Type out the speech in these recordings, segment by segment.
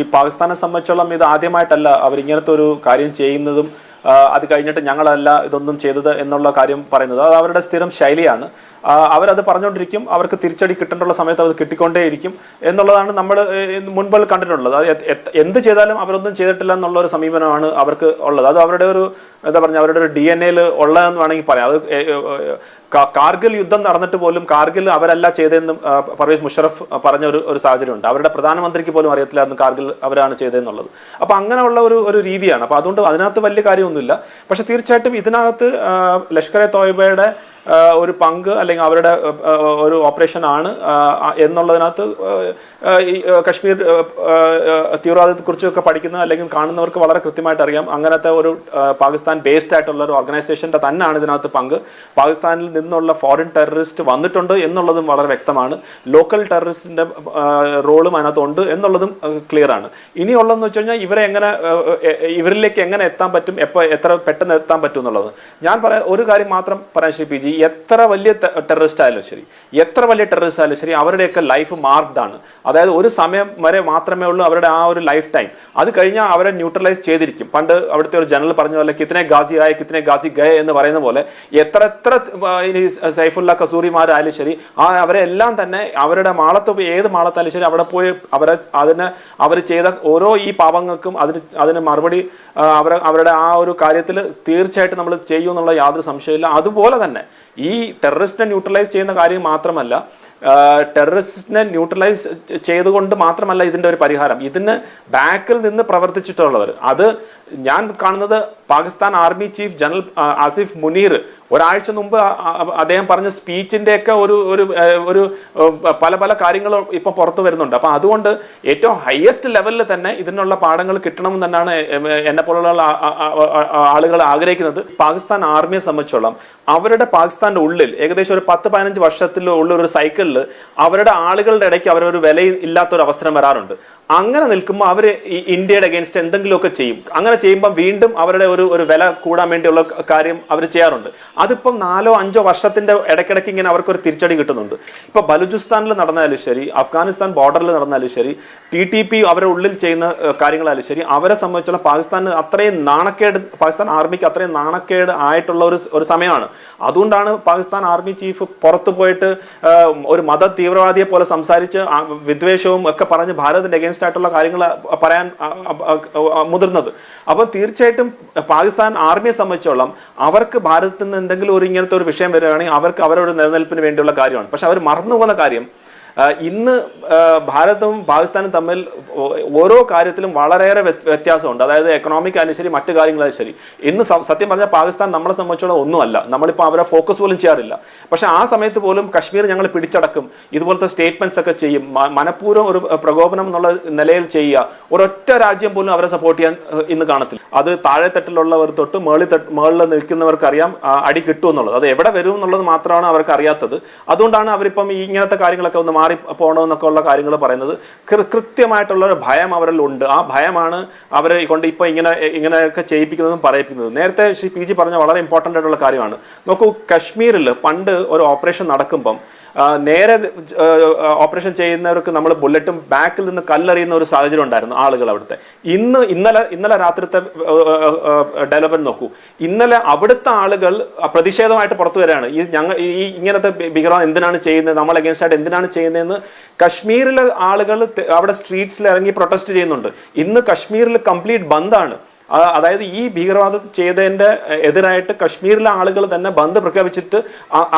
ഈ പാകിസ്ഥാനെ സംബന്ധിച്ചോളം ഇത് ആദ്യമായിട്ടല്ല അവരിങ്ങനത്തെ ഒരു കാര്യം ചെയ്യുന്നതും അത് കഴിഞ്ഞിട്ട് ഞങ്ങളല്ല ഇതൊന്നും ചെയ്തത് എന്നുള്ള കാര്യം പറയുന്നത്. അത് അവരുടെ സ്ഥിരം ശൈലിയാണ്. അവരത് പറഞ്ഞുകൊണ്ടിരിക്കും, അവർക്ക് തിരിച്ചടി കിട്ടേണ്ടുള്ള സമയത്ത് അത് കിട്ടിക്കൊണ്ടേയിരിക്കും എന്നുള്ളതാണ് നമ്മൾ മുൻപിൽ കണ്ടിട്ടുള്ളത്. അത് എന്ത് ചെയ്താലും അവരൊന്നും ചെയ്തിട്ടില്ല എന്നുള്ള ഒരു സമീപനമാണ് അവർക്ക് ഉള്ളത്. അത് അവരുടെ ഒരു എന്താ പറഞ്ഞ അവരുടെ ഒരു DNA ഉള്ളതെന്ന് വേണമെങ്കിൽ പറയാം. അത് കാർഗിൽ യുദ്ധം നടന്നിട്ട് പോലും കാർഗിൽ അവരല്ല ചെയ്തതെന്നും പർവേസ് മുഷറഫ് പറഞ്ഞ ഒരു സാഹചര്യമുണ്ട്. അവരുടെ പ്രധാനമന്ത്രിക്ക് പോലും അറിയത്തില്ലായിരുന്നു കാർഗിൽ അവരാണ് ചെയ്തതെന്നുള്ളത്. അപ്പൊ അങ്ങനെയുള്ള ഒരു രീതിയാണ്. അപ്പൊ അതുകൊണ്ട് അതിനകത്ത് വലിയ കാര്യമൊന്നുമില്ല. പക്ഷെ തീർച്ചയായിട്ടും ഇതിനകത്ത് ലഷ്കർ-ഇ-തോയ്ബയുടെ ഒരു പങ്ക് അല്ലെങ്കിൽ അവരുടെ ഒരു ഓപ്പറേഷൻ ആണ് എന്നുള്ളതിനകത്ത് ഈ കശ്മീർ തീവ്രവാദത്തെ കുറിച്ചൊക്കെ പഠിക്കുന്ന അല്ലെങ്കിൽ കാണുന്നവർക്ക് വളരെ കൃത്യമായിട്ട് അറിയാം. അങ്ങനത്തെ ഒരു പാകിസ്ഥാൻ ബേസ്ഡ് ആയിട്ടുള്ള ഒരു ഓർഗനൈസേഷന്റെ തന്നെയാണ് ഇതിനകത്ത് പങ്ക്. പാകിസ്ഥാനിൽ നിന്നുള്ള ഫോറിൻ ടെററിസ്റ്റ് വന്നിട്ടുണ്ട് എന്നുള്ളതും വളരെ വ്യക്തമാണ്. ലോക്കൽ ടെററിസ്റ്റിന്റെ റോളും അതിനകത്തുണ്ട് എന്നുള്ളതും ക്ലിയർ ആണ്. ഇനിയുള്ളതെന്ന് വെച്ച് കഴിഞ്ഞാൽ ഇവരിലേക്ക് എങ്ങനെ എത്താൻ പറ്റും, എത്ര പെട്ടെന്ന് എത്താൻ പറ്റും എന്നുള്ളത്. ഞാൻ ഒരു കാര്യം മാത്രം പറയാൻ ശ്രീ PG, എത്ര വലിയ ടെററിസ്റ്റ് ആയാലും ശരി അവരുടെയൊക്കെ ലൈഫ് മാർക്ഡ് ആണ്. അതായത് ഒരു സമയം വരെ മാത്രമേ ഉള്ളൂ അവരുടെ ആ ഒരു ലൈഫ് ടൈം. അത് കഴിഞ്ഞാൽ അവരെ ന്യൂട്രലൈസ് ചെയ്തിരിക്കും. പണ്ട് അവിടുത്തെ ഒരു ജനറൽ പറഞ്ഞ പോലെ കിത്തനെ ഗാസി ആയ കിത്തനെ ഗാസി ഗയ എന്ന് പറയുന്ന പോലെ എത്ര സൈഫുല്ല കസൂറിമാരായാലും ശരി അവരെ എല്ലാം തന്നെ അവരുടെ ഏത് മാളത്തായാലും ശരി അവിടെ പോയി അവർ ചെയ്ത ഓരോ ഈ പാപങ്ങൾക്കും അതിന് മറുപടി അവരുടെ ആ ഒരു കാര്യത്തിൽ തീർച്ചയായിട്ടും നമ്മൾ ചെയ്യും എന്നുള്ള യാതൊരു സംശയമില്ല. അതുപോലെ തന്നെ ഈ ടെററിസ്റ്റിനെ ന്യൂട്രലൈസ് ചെയ്യുന്ന കാര്യം മാത്രമല്ല, ടെററിസ്റ്റിനെ ന്യൂട്രലൈസ് ചെയ്തുകൊണ്ട് മാത്രമല്ല ഇതിന്റെ ഒരു പരിഹാരം. ഇതിന് ബാക്കിൽ നിന്ന് പ്രവർത്തിച്ചിട്ടുള്ളവർ, അത് ഞാൻ കാണുന്നത് Pakistan army chief general Asif Munir ഒരാഴ്ച മുമ്പ് അദ്ദേഹം പറഞ്ഞ സ്പീച്ചിന്റെ ഒക്കെ ഒരു പല കാര്യങ്ങളും ഇപ്പൊ പുറത്തു വരുന്നുണ്ട്. അപ്പൊ അതുകൊണ്ട് ഏറ്റവും ഹയസ്റ്റ് ലെവലിൽ തന്നെ ഇതിനുള്ള പാഠങ്ങൾ കിട്ടണം തന്നെയാണ് എന്നെ പോലുള്ള ആളുകൾ ആഗ്രഹിക്കുന്നത്. പാകിസ്ഥാൻ ആർമിയെ സംബന്ധിച്ചോളം അവരുടെ പാകിസ്ഥാന്റെ ഉള്ളിൽ ഏകദേശം ഒരു 10-15 വർഷത്തിലുള്ള ഒരു സൈക്കിളിൽ അവരുടെ ആളുകളുടെ ഇടയ്ക്ക് അവരൊരു വില ഇല്ലാത്തൊരു അവസരം വരാറുണ്ട്. അങ്ങനെ നിൽക്കുമ്പോൾ അവര് ഇന്ത്യയുടെ അഗേൻസ്റ്റ് എന്തെങ്കിലുമൊക്കെ ചെയ്യും. അങ്ങനെ ചെയ്യുമ്പോൾ വീണ്ടും അവരുടെ ഒരു വില കൂടാൻ വേണ്ടിയുള്ള കാര്യം അവർ ചെയ്യാറുണ്ട്. അതിപ്പം 4-5 വർഷത്തിന്റെ ഇടയ്ക്കിടയ്ക്ക് ഇങ്ങനെ അവർക്കൊരു തിരിച്ചടി കിട്ടുന്നുണ്ട്. ഇപ്പൊ ബലൂചിസ്ഥാനിൽ നടന്നാലും ശരി, അഫ്ഗാനിസ്ഥാൻ ബോർഡറിൽ നടന്നാലും ശരി, TTP അവരുടെ ഉള്ളിൽ ചെയ്യുന്ന കാര്യങ്ങളായാലും ശരി, അവരെ സംബന്ധിച്ചുള്ള പാകിസ്ഥാൻ ആർമിക്ക് അത്രയും നാണക്കേട് ആയിട്ടുള്ള ഒരു സമയമാണ്. അതുകൊണ്ടാണ് പാകിസ്ഥാൻ ആർമി ചീഫ് പുറത്തു പോയിട്ട് ഒരു മത തീവ്രവാദിയെ പോലെ സംസാരിച്ച് വിദ്വേഷവും ഒക്കെ പറഞ്ഞ് ഭാരതത്തിന്റെ അഗേൻസ്റ്റ് ആയിട്ടുള്ള കാര്യങ്ങൾ പറയാൻ മുതിർന്നത്. അപ്പൊ തീർച്ചയായിട്ടും പാകിസ്ഥാൻ ആർമിയെ സംബന്ധിച്ചോളം അവർക്ക് ഭാരതത്തിൽ നിന്ന് എന്തെങ്കിലും ഇങ്ങനത്തെ ഒരു വിഷയം വരികയാണെങ്കിൽ അവർക്ക് അവരുടെ നിലനിൽപ്പിന് വേണ്ടിയുള്ള കാര്യമാണ്. പക്ഷെ അവർ മറന്നുപോകുന്ന കാര്യം, ഇന്ന് ഭാരതവും പാകിസ്ഥാനും തമ്മിൽ ഓരോ കാര്യത്തിലും വളരെയേറെ വ്യത്യാസമുണ്ട്. അതായത് എക്കണോമിക് ആയാലും ശരി, മറ്റു കാര്യങ്ങളായാലും ശരി. ഇന്ന് സത്യം പറഞ്ഞാൽ പാകിസ്ഥാൻ നമ്മളെ സംബന്ധിച്ചോളം ഒന്നുമല്ല. നമ്മളിപ്പോൾ അവരെ ഫോക്കസ് പോലും ചെയ്യാറില്ല. പക്ഷെ ആ സമയത്ത് പോലും കശ്മീർ ഞങ്ങൾ പിടിച്ചടക്കും, ഇതുപോലത്തെ സ്റ്റേറ്റ്മെന്റ്സ് ഒക്കെ ചെയ്യും. മനഃപൂർവ്വം ഒരു പ്രകോപനം എന്നുള്ള നിലയിൽ ചെയ്യുക. ഒരൊറ്റ രാജ്യം പോലും അവരെ സപ്പോർട്ട് ചെയ്യാൻ ഇന്ന് കാണത്തില്ല. അത് താഴെത്തട്ടിലുള്ളവർ തൊട്ട് മേളിൽ നിൽക്കുന്നവർക്കറിയാം അടി കിട്ടും എന്നുള്ളത്. അത് എവിടെ വരും എന്നുള്ളത് മാത്രമാണ് അവർക്ക് അറിയാത്തത്. അതുകൊണ്ടാണ് അവരിപ്പം ഇങ്ങനത്തെ കാര്യങ്ങളൊക്കെ ഒന്ന് മാറി പോകണമെന്നൊക്കെ ഉള്ള കാര്യങ്ങൾ പറയുന്നത്. കൃത്യമായിട്ടുള്ള ഒരു ഭയം അവരിൽ ഉണ്ട്. ആ ഭയമാണ് അവരെ കൊണ്ട് ഇപ്പൊ ഇങ്ങനെയൊക്കെ ചെയ്യിപ്പിക്കുന്നതും പറയിപ്പിക്കുന്നതും. നേരത്തെ ശ്രീ PG പറഞ്ഞ വളരെ ഇമ്പോർട്ടന്റ് ആയിട്ടുള്ള കാര്യമാണ്. നോക്കൂ, കശ്മീരിൽ പണ്ട് ഒരു ഓപ്പറേഷൻ നടക്കുമ്പം നേരെ ഓപ്പറേഷൻ ചെയ്യുന്നവർക്ക് നമ്മൾ ബുള്ളറ്റും ബാക്കിൽ നിന്ന് കല്ലെറിയുന്ന ഒരു സാഹചര്യം ഉണ്ടായിരുന്നു ആളുകൾ അവിടുത്തെ. ഇന്നലെ രാത്രിത്തെ ഡെവലപ്മെന്റ് നോക്കൂ. ഇന്നലെ അവിടുത്തെ ആളുകൾ പ്രതിഷേധമായിട്ട് പുറത്തു വരികയാണ്. ഇങ്ങനത്തെ ഭീകരവാദം എന്തിനാണ് ചെയ്യുന്നത്, നമ്മൾ അഗേൻസ്റ്റ് ആയിട്ട് എന്തിനാണ് ചെയ്യുന്നതെന്ന് കശ്മീരിലെ ആളുകൾ അവിടെ സ്ട്രീറ്റ്സിൽ ഇറങ്ങി പ്രൊട്ടസ്റ്റ് ചെയ്യുന്നുണ്ട്. ഇന്ന് കശ്മീരിൽ കംപ്ലീറ്റ് ബന്ദാണ്. അതായത് ഈ ഭീകരവാദം ചെയ്തതിന്റെ എതിരായിട്ട് കശ്മീരിലെ ആളുകൾ തന്നെ ബന്ദ് പ്രഖ്യാപിച്ചിട്ട്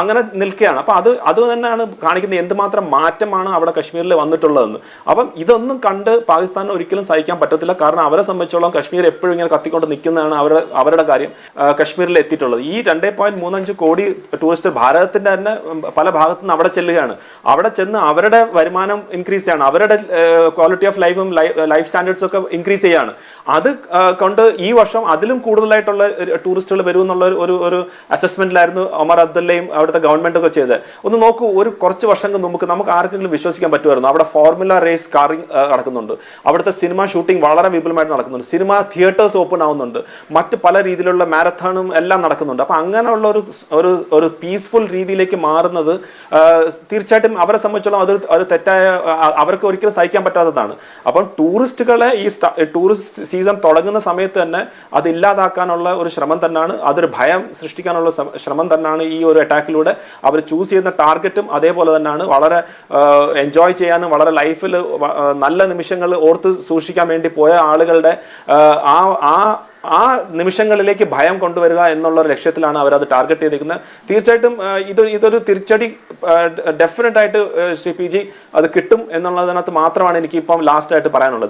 അങ്ങനെ നിൽക്കുകയാണ്. അപ്പൊ അത് തന്നെയാണ് കാണിക്കുന്നത് എന്തുമാത്രം മാറ്റമാണ് അവിടെ കശ്മീരിൽ വന്നിട്ടുള്ളതെന്ന്. അപ്പം ഇതൊന്നും കണ്ട് പാകിസ്ഥാന് ഒരിക്കലും സഹിക്കാൻ പറ്റത്തില്ല. കാരണം അവരെ സംബന്ധിച്ചോളം കശ്മീർ എപ്പോഴും ഇങ്ങനെ കത്തിക്കൊണ്ട് നിൽക്കുന്നതാണ് അവരുടെ കാര്യം കശ്മീരിൽ എത്തിയിട്ടുള്ളത്. ഈ 2.35 കോടി ടൂറിസ്റ്റ് ഭാരതത്തിന്റെ തന്നെ പല ഭാഗത്തു നിന്ന് അവിടെ ചെല്ലുകയാണ്. അവിടെ ചെന്ന് അവരുടെ വരുമാനം ഇൻക്രീസ് ചെയ്യാണ്, അവരുടെ ക്വാളിറ്റി ഓഫ് ലൈഫും ലൈഫ് സ്റ്റാൻഡേർഡ്സും ഒക്കെ ഇൻക്രീസ് ചെയ്യാണ്. അത് കൊണ്ട് ഈ വർഷം അതിലും കൂടുതലായിട്ടുള്ള ടൂറിസ്റ്റുകൾ വരും എന്നുള്ള ഒരു അസസ്മെന്റിലായിരുന്നു ഒമർ അബ്ദുള്ളയും അവിടുത്തെ ഗവൺമെന്റ് ഒക്കെ ചെയ്തത്. ഒന്ന് നോക്കൂ, ഒരു കുറച്ച് വർഷങ്ങൾ നമുക്ക് ആർക്കെങ്കിലും വിശ്വസിക്കാൻ പറ്റുമായിരുന്നു അവിടെ ഫോർമുല റേസ് കാറിംഗ് നടക്കുന്നുണ്ട്, അവിടുത്തെ സിനിമ ഷൂട്ടിംഗ് വളരെ വിപുലമായിട്ട് നടക്കുന്നുണ്ട്, സിനിമ തിയേറ്റേഴ്സ് ഓപ്പൺ ആവുന്നുണ്ട്, മറ്റ് പല രീതിയിലുള്ള മാരത്തോണും എല്ലാം നടക്കുന്നുണ്ട്. അപ്പൊ അങ്ങനെയുള്ള ഒരു പീസ്ഫുൾ രീതിയിലേക്ക് മാറുന്നത് തീർച്ചയായിട്ടും അവരെ സംബന്ധിച്ചോളം അത് തെറ്റായ, അവർക്ക് ഒരിക്കലും സഹിക്കാൻ പറ്റാത്തതാണ്. അപ്പം ടൂറിസ്റ്റുകളെ ഈ ടൂറിസ്റ്റ് സീസൺ തുടങ്ങുന്ന സമയത്ത് തന്നെ അത് ഇല്ലാതാക്കാനുള്ള ഒരു ശ്രമം തന്നെയാണ്, അതൊരു ഭയം സൃഷ്ടിക്കാനുള്ള ശ്രമം തന്നെയാണ് ഈ ഒരു അറ്റാക്കിലൂടെ അവർ ചൂസ് ചെയ്യുന്ന ടാർഗറ്റും അതേപോലെ തന്നെയാണ്. വളരെ എൻജോയ് ചെയ്യാനും വളരെ ലൈഫിൽ നല്ല നിമിഷങ്ങൾ ഓർത്ത് സൂക്ഷിക്കാൻ വേണ്ടി പോയ ആളുകളുടെ ആ നിമിഷങ്ങളിലേക്ക് ഭയം കൊണ്ടുവരിക എന്നുള്ള ലക്ഷ്യത്തിലാണ് അവരത് ടാർഗറ്റ് ചെയ്തിരിക്കുന്നത്. തീർച്ചയായിട്ടും ഇതൊരു തിരിച്ചടി ഡെഫിനറ്റ് ആയിട്ട് ശ്രീ പി ജി അത് കിട്ടും എന്നുള്ളതിനകത്ത് മാത്രമാണ് എനിക്ക് ഇപ്പം ലാസ്റ്റ് ആയിട്ട് പറയാനുള്ളത്.